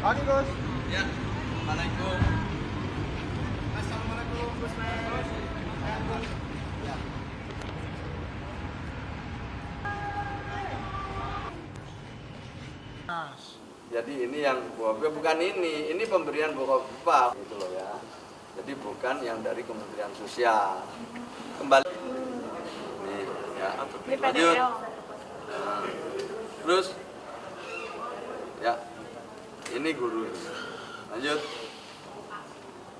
Pagi Gus. Ya, Assalamualaikum. Assalamualaikum Gus Mes. Ya. Jadi ini yang bukan ini pemberian buka gitu loh ya. Jadi bukan yang dari Kementerian Sosial. Kembali. Nih, ya. Lanjut. Nah, terus, ya, ini guru. Lanjut.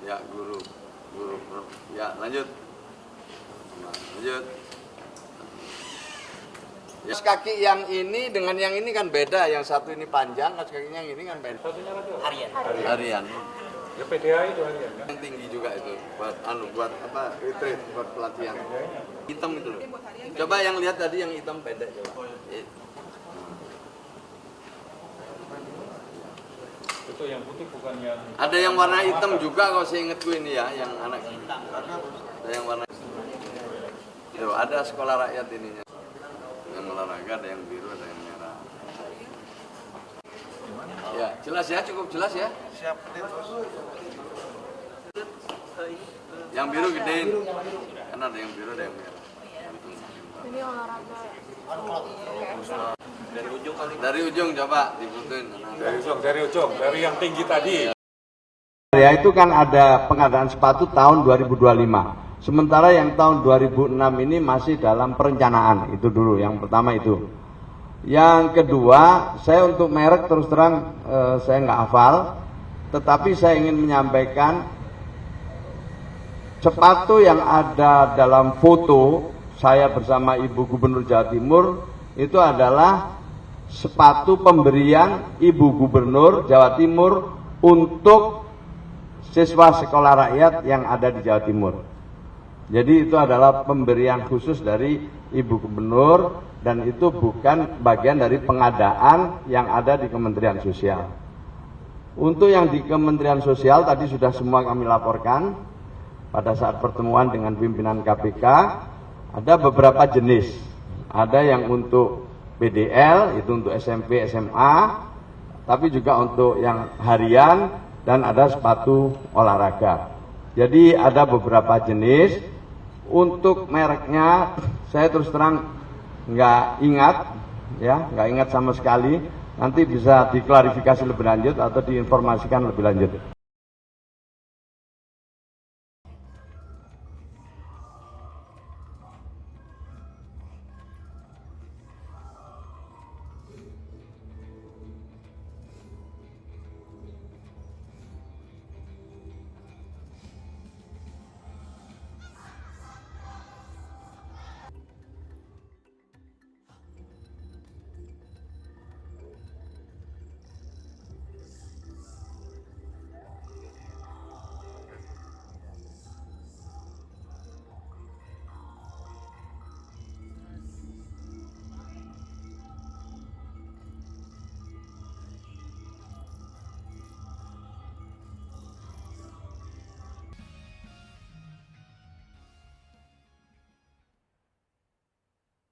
Ya guru. Ya lanjut. Nah, lanjut. Ya, kaki yang ini dengan yang ini kan beda. Yang satu ini panjang, kakinya yang ini kan beda. Harian. Ya PDA itu harian kan? Yang tinggi juga itu buat apa? Retreat buat pelatihan. Hitam itu loh. Coba yang lihat tadi yang hitam pendek coba. Itu yang putih bukan yang... Ada yang warna hitam juga kalau saya ingatku ini ya, yang anak. Ada yang warna. Tuh, ada sekolah rakyat ininya. Yang olahraga ada yang biru, ada yang merah. Ya, jelas ya, cukup jelas ya. Siap, Yang biru gedein. Kan ada yang biru, ada yang merah. Ini olahraga. Dari ujung coba dibutuhin. dari ujung, dari yang tinggi tadi. Ya itu kan ada pengadaan sepatu tahun 2025. Sementara yang tahun 2006 ini masih dalam perencanaan. Itu dulu, yang pertama itu. Yang kedua, saya untuk merek terus terang saya nggak hafal. Tetapi saya ingin menyampaikan sepatu yang ada dalam foto saya bersama Ibu Gubernur Jawa Timur itu adalah sepatu pemberian Ibu Gubernur Jawa Timur untuk siswa sekolah rakyat yang ada di Jawa Timur. Jadi itu adalah pemberian khusus dari Ibu Gubernur dan itu bukan bagian dari pengadaan yang ada di Kementerian Sosial. Untuk yang di Kementerian Sosial tadi sudah semua kami laporkan pada saat pertemuan dengan pimpinan KPK. Ada beberapa jenis. Ada yang untuk PDL, itu untuk SMP, SMA, tapi juga untuk yang harian dan ada sepatu olahraga. Jadi ada beberapa jenis. Untuk mereknya saya terus terang nggak ingat, ya nggak ingat sama sekali. Nanti bisa diklarifikasi lebih lanjut atau diinformasikan lebih lanjut.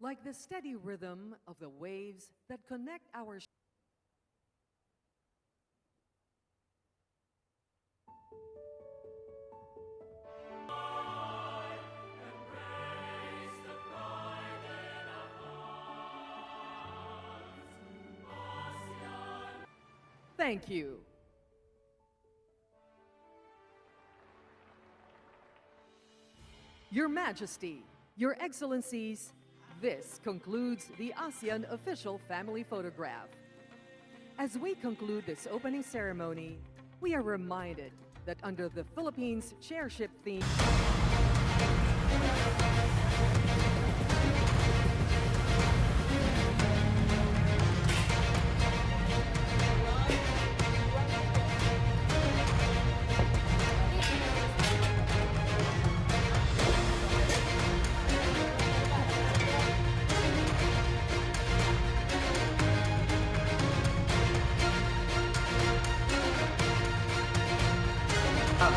Like the steady rhythm of the waves that connect our Thank you. Your Majesty, Your Excellencies, this concludes the ASEAN official family photograph. As we conclude this opening ceremony, we are reminded that under the Philippines chairship theme,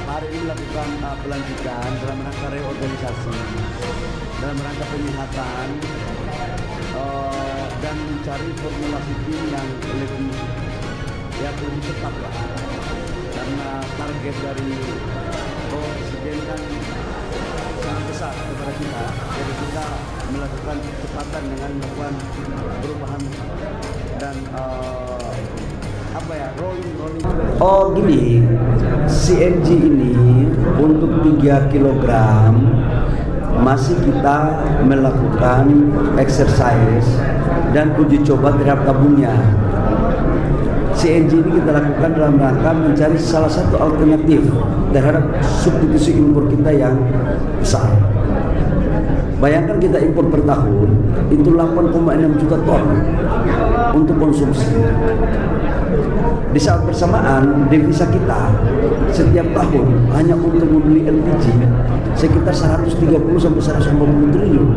hari ini melakukan pelantikan dalam rangka reorganisasi, dalam rangka penyihatan dan mencari formulasi tim yang lebih ya belum tetap lah, karena target dari Bapak Presiden kan sangat besar kepada kita, jadi kita melakukan kecepatan dengan melakukan perubahan dan rolling. Oh gini, CNG ini untuk 3 kilogram masih kita melakukan exercise dan uji coba terhadap tabungnya. CNG ini kita lakukan dalam rangka mencari salah satu alternatif terhadap substitusi impor kita yang besar. Bayangkan kita impor per tahun itu 8,6 juta ton untuk konsumsi. Di saat bersamaan devisa kita setiap tahun hanya untuk membeli LPG sekitar 130 sampai 150 triliun.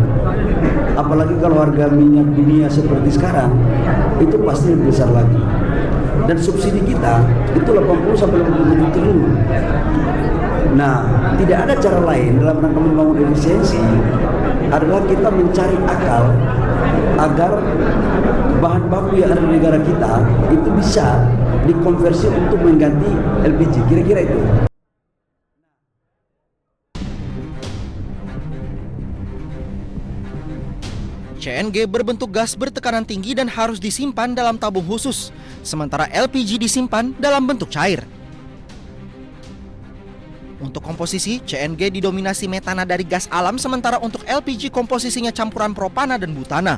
Apalagi kalau harga minyak dunia seperti sekarang itu pasti lebih besar lagi. Dan subsidi kita itu 80 sampai 57 triliun. Nah, tidak ada cara lain dalam rangka membangun efisiensi adalah kita mencari akal agar bahan baku yang ada di negara kita itu bisa dikonversi untuk mengganti LPG. Kira-kira itu. CNG berbentuk gas bertekanan tinggi dan harus disimpan dalam tabung khusus, sementara LPG disimpan dalam bentuk cair. Untuk komposisi, CNG didominasi metana dari gas alam, sementara untuk LPG komposisinya campuran propana dan butana.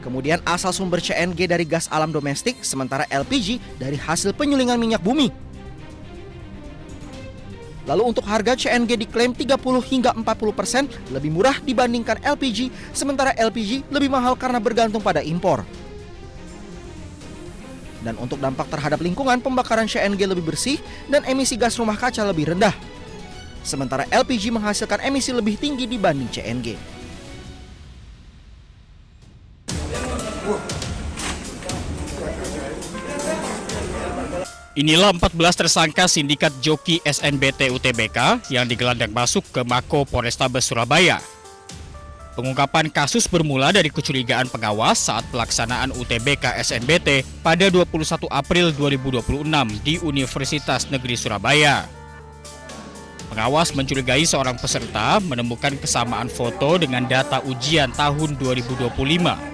Kemudian asal sumber CNG dari gas alam domestik, sementara LPG dari hasil penyulingan minyak bumi. Lalu untuk harga, CNG diklaim 30 hingga 40% lebih murah dibandingkan LPG, sementara LPG lebih mahal karena bergantung pada impor. Dan untuk dampak terhadap lingkungan, pembakaran CNG lebih bersih dan emisi gas rumah kaca lebih rendah. Sementara LPG menghasilkan emisi lebih tinggi dibanding CNG. Inilah 14 tersangka sindikat joki SNBT UTBK yang digelandang masuk ke Mako Polrestabes Surabaya. Pengungkapan kasus bermula dari kecurigaan pengawas saat pelaksanaan UTBK SNBT pada 21 April 2026 di Universitas Negeri Surabaya. Pengawas mencurigai seorang peserta menemukan kesamaan foto dengan data ujian tahun 2025.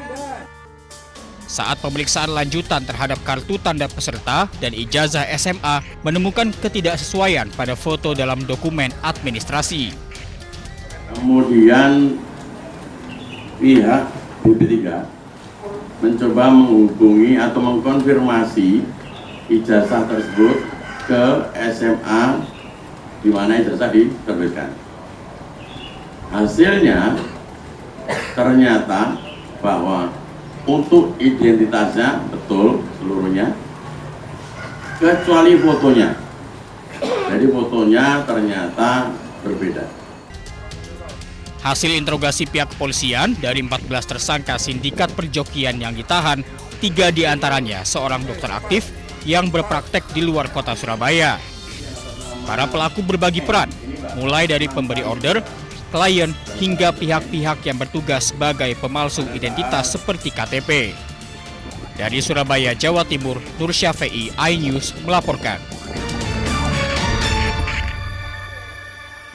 Saat pemeriksaan lanjutan terhadap kartu tanda peserta dan ijazah SMA menemukan ketidaksesuaian pada foto dalam dokumen administrasi. Kemudian pihak BP3 mencoba menghubungi atau mengkonfirmasi ijazah tersebut ke SMA di mana ijazah diterbitkan. Hasilnya ternyata bahwa untuk identitasnya betul seluruhnya, kecuali fotonya. Jadi fotonya ternyata berbeda. Hasil interogasi pihak kepolisian dari 14 tersangka sindikat perjokian yang ditahan, 3 diantaranya seorang dokter aktif yang berpraktek di luar kota Surabaya. Para pelaku berbagi peran, mulai dari pemberi order, klien, hingga pihak-pihak yang bertugas sebagai pemalsu identitas seperti KTP. Dari Surabaya, Jawa Timur, Nur Syafei, iNews melaporkan.